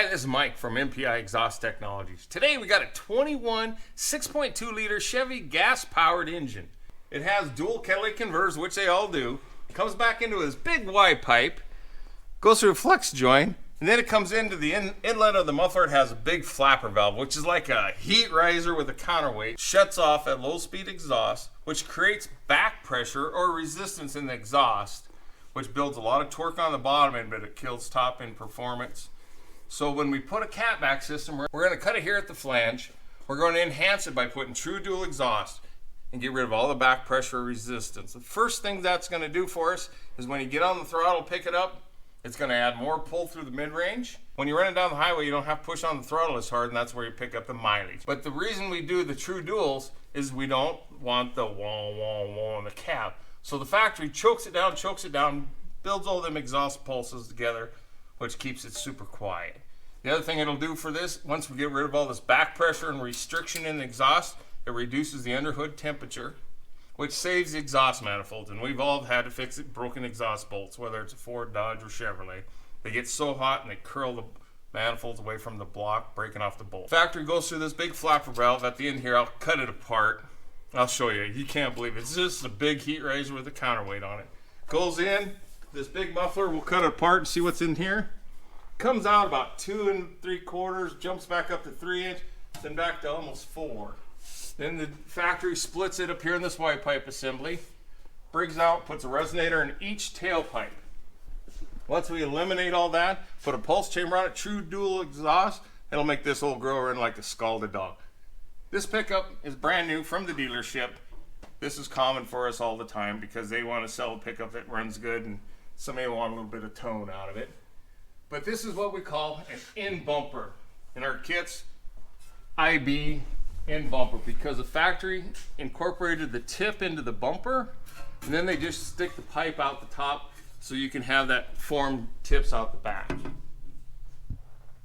this is Mike from MPI Exhaust Technologies. Today we got a 21 6.2 liter Chevy gas-powered engine. It has dual catalytic converters, which they all do. It comes back into this big Y pipe, goes through a flex joint, and then it comes into the inlet of the muffler. It has a big flapper valve, which is like a heat riser with a counterweight. Shuts off at low speed exhaust, which creates back pressure or resistance in the exhaust, which builds a lot of torque on the bottom end, but it kills top end performance. So when we put a catback system, we're going to cut it here at the flange. We're going to enhance it by putting true dual exhaust and get rid of all the back pressure resistance. The first thing that's going to do for us is when you get on the throttle, pick it up, it's going to add more pull through the mid-range. When you're running down the highway, you don't have to push on the throttle as hard, and that's where you pick up the mileage. But the reason we do the true duals is we don't want the wah, wah, wah in the cab. So the factory chokes it down, builds all them exhaust pulses together, which keeps it super quiet. The other thing it'll do for this, once we get rid of all this back pressure and restriction in the exhaust, it reduces the underhood temperature, which saves the exhaust manifolds. And we've all had to fix it, broken exhaust bolts, whether it's a Ford, Dodge, or Chevrolet. They get so hot and they curl the manifolds away from the block, breaking off the bolt. Factory goes through this big flapper valve at the end here. I'll cut it apart. I'll show you. You can't believe it. It's just a big heat riser with a counterweight on it. Goes in. This big muffler, we'll cut it apart and see what's in here. Comes out about 2 3/4, jumps back up to 3 inch, then back to almost 4. Then the factory splits it up here in this Y pipe assembly, brings out, puts a resonator in each tailpipe. Once we eliminate all that, put a pulse chamber on it, true dual exhaust, it'll make this old girl run like a scalded dog. This pickup is brand new from the dealership. This is common for us all the time because they want to sell a pickup that runs good and somebody will want a little bit of tone out of it. But this is what we call an in bumper. In our kits, IB in bumper, because the factory incorporated the tip into the bumper, and then they just stick the pipe out the top so you can have that formed tips out the back.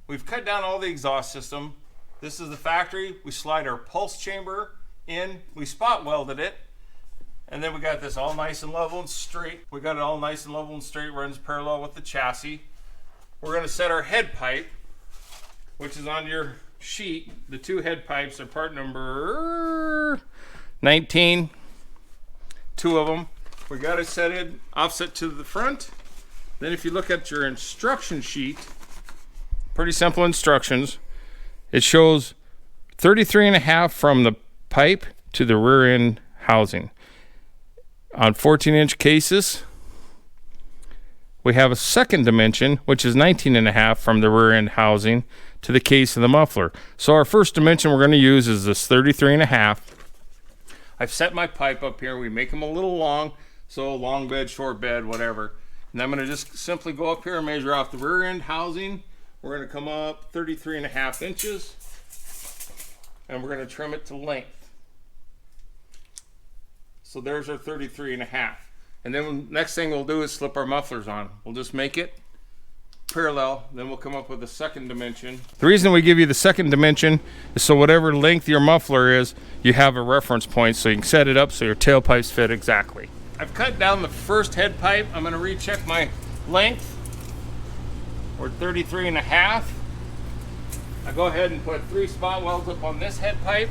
We've cut down all the exhaust system. This is the factory. We slide our pulse chamber in. We spot welded it. And then we got this all nice and level and straight. We got it all nice and level and straight, runs parallel with the chassis. We're going to set our head pipe, which is on your sheet. The 2 head pipes are part number 19. 2 of them. We got it set in offset to the front. Then if you look at your instruction sheet, pretty simple instructions. It shows 33.5 from the pipe to the rear end housing. On 14-inch cases, we have a second dimension, which is 19.5 from the rear end housing to the case of the muffler. So our first dimension we're going to use is this 33.5. I've set my pipe up here. We make them a little long, so long bed, short bed, whatever. And I'm going to just simply go up here and measure off the rear end housing. We're going to come up 33.5 inches, and we're going to trim it to length. So there's our 33.5. And then next thing we'll do is slip our mufflers on. We'll just make it parallel, then we'll come up with a second dimension. The reason we give you the second dimension is so whatever length your muffler is, you have a reference point so you can set it up so your tailpipes fit exactly. I've cut down the first head pipe. I'm going to recheck my length. We're 33.5. I go ahead and put 3 spot welds up on this head pipe.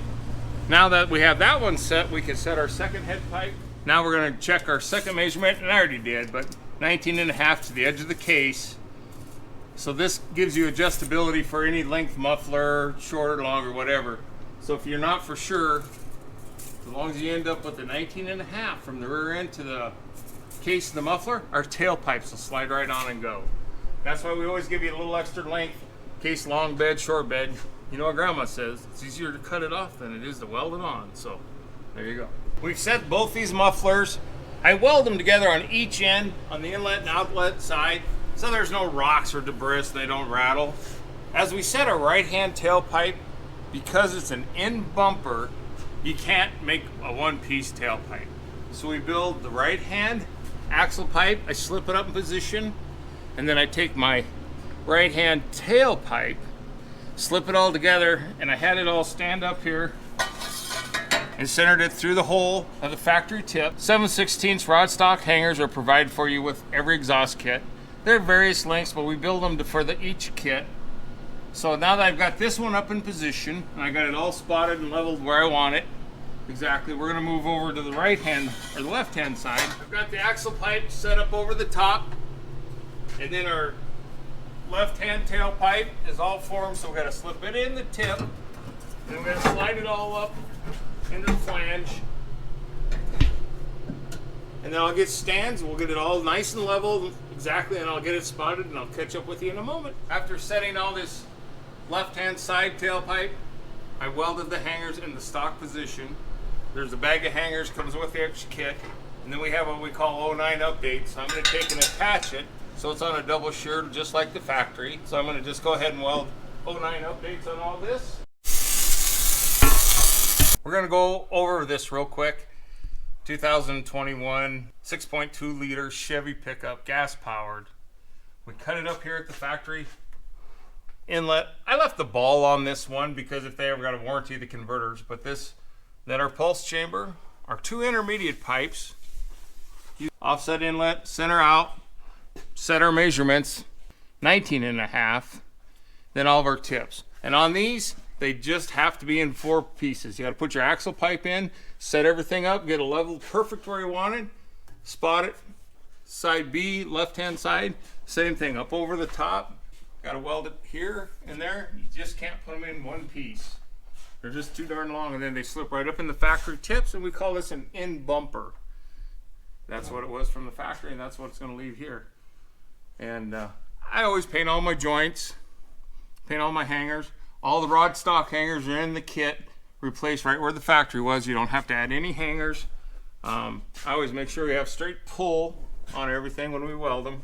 Now that we have that one set, we can set our second head pipe. Now we're going to check our second measurement, and I already did, but 19.5 to the edge of the case. So this gives you adjustability for any length muffler, shorter, longer, whatever. So if you're not for sure, as long as you end up with the 19.5 from the rear end to the case of the muffler, our tailpipes will slide right on and go. That's why we always give you a little extra length, in case long bed, short bed. You know what Grandma says, it's easier to cut it off than it is to weld it on. So there you go. We've set both these mufflers. I weld them together on each end, on the inlet and outlet side, so there's no rocks or debris, they don't rattle. As we set our right hand tailpipe, because it's an in bumper, you can't make a one-piece tailpipe. So we build the right hand axle pipe, I slip it up in position, and then I take my right hand tailpipe, slip it all together, and I had it all stand up here and centered it through the hole of the factory tip. 7/16 rod stock hangers are provided for you with every exhaust kit. They're various lengths, but we build them for each kit. So now that I've got this one up in position, and I got it all spotted and leveled where I want it, exactly, we're gonna move over to the right hand, or the left hand side. I've got the axle pipe set up over the top, and then our left hand tailpipe is all formed, so we're gonna slip it in the tip, and we're gonna slide it all up into the flange. And then I'll get stands, we'll get it all nice and level, exactly, and I'll get it spotted, and I'll catch up with you in a moment. After setting all this left-hand side tailpipe, I welded the hangers in the stock position. There's a bag of hangers, comes with the extra kit, and then we have what we call 09 updates. So I'm going to take and attach it, so it's on a double shear, just like the factory. So I'm going to just go ahead and weld 09 updates on all this. We're going to go over this real quick. 2021 6.2 liter Chevy pickup, gas powered. We cut it up here at the factory inlet. I left the ball on this one because if they ever got a warranty, the converters, but then our pulse chamber, our two intermediate pipes, offset inlet, center out, set our measurements, 19.5, then all of our tips. And on these, they just have to be in 4 pieces. You got to put your axle pipe in, set everything up, get it leveled perfect where you want it, spot it, side B, left-hand side, same thing, up over the top. Got to weld it here and there. You just can't put them in one piece. They're just too darn long, and then they slip right up in the factory tips, and we call this an in bumper. That's what it was from the factory, and that's what it's going to leave here. And I always paint all my joints, paint all my hangers. All the rod stock hangers are in the kit, replaced right where the factory was. You don't have to add any hangers. I always make sure we have straight pull on everything when we weld them.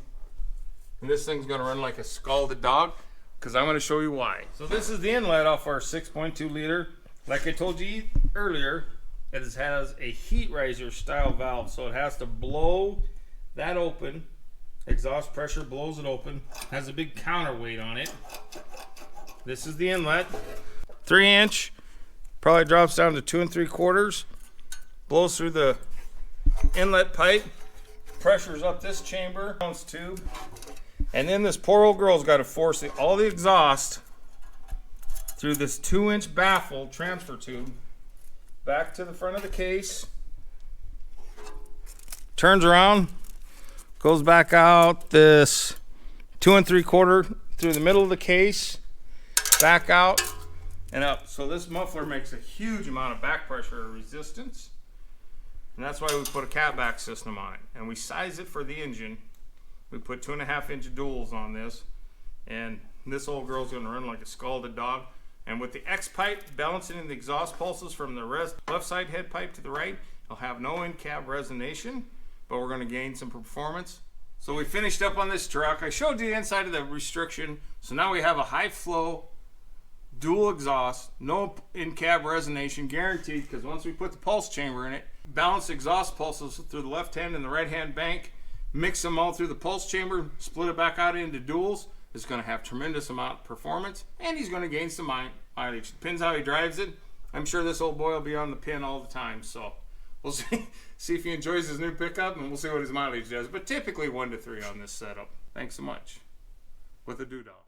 And this thing's going to run like a scalded dog, because I'm going to show you why. So this is the inlet off our 6.2 liter. Like I told you earlier, it has a heat riser style valve, so it has to blow that open. Exhaust pressure blows it open. Has a big counterweight on it. This is the inlet, 3-inch, probably drops down to 2 3/4, blows through the inlet pipe, pressures up this chamber, ounce tube, and then this poor old girl's got to force all the exhaust through this 2-inch baffle transfer tube back to the front of the case, turns around, goes back out this 2 3/4 through the middle of the case, back out and up. So this muffler makes a huge amount of back pressure resistance, and that's why we put a catback system on it, and we size it for the engine. We put 2.5-inch duals on this, and this old girl's going to run like a scalded dog. And with the X pipe balancing the exhaust pulses from the left side head pipe to the right, it'll have no in-cab resonation, but we're going to gain some performance. So we finished up on this truck. I showed you the inside of the restriction, so now we have a high flow dual exhaust, no in-cab resonation guaranteed, because once we put the pulse chamber in it, balance exhaust pulses through the left hand and the right hand bank, mix them all through the pulse chamber, split it back out into duals. It's going to have tremendous amount of performance, and he's going to gain some mileage. Depends how he drives it. I'm sure this old boy will be on the pin all the time, so we'll see if he enjoys his new pickup, and we'll see what his mileage does. But typically 1 to 3 on this setup. Thanks so much. With a doodah.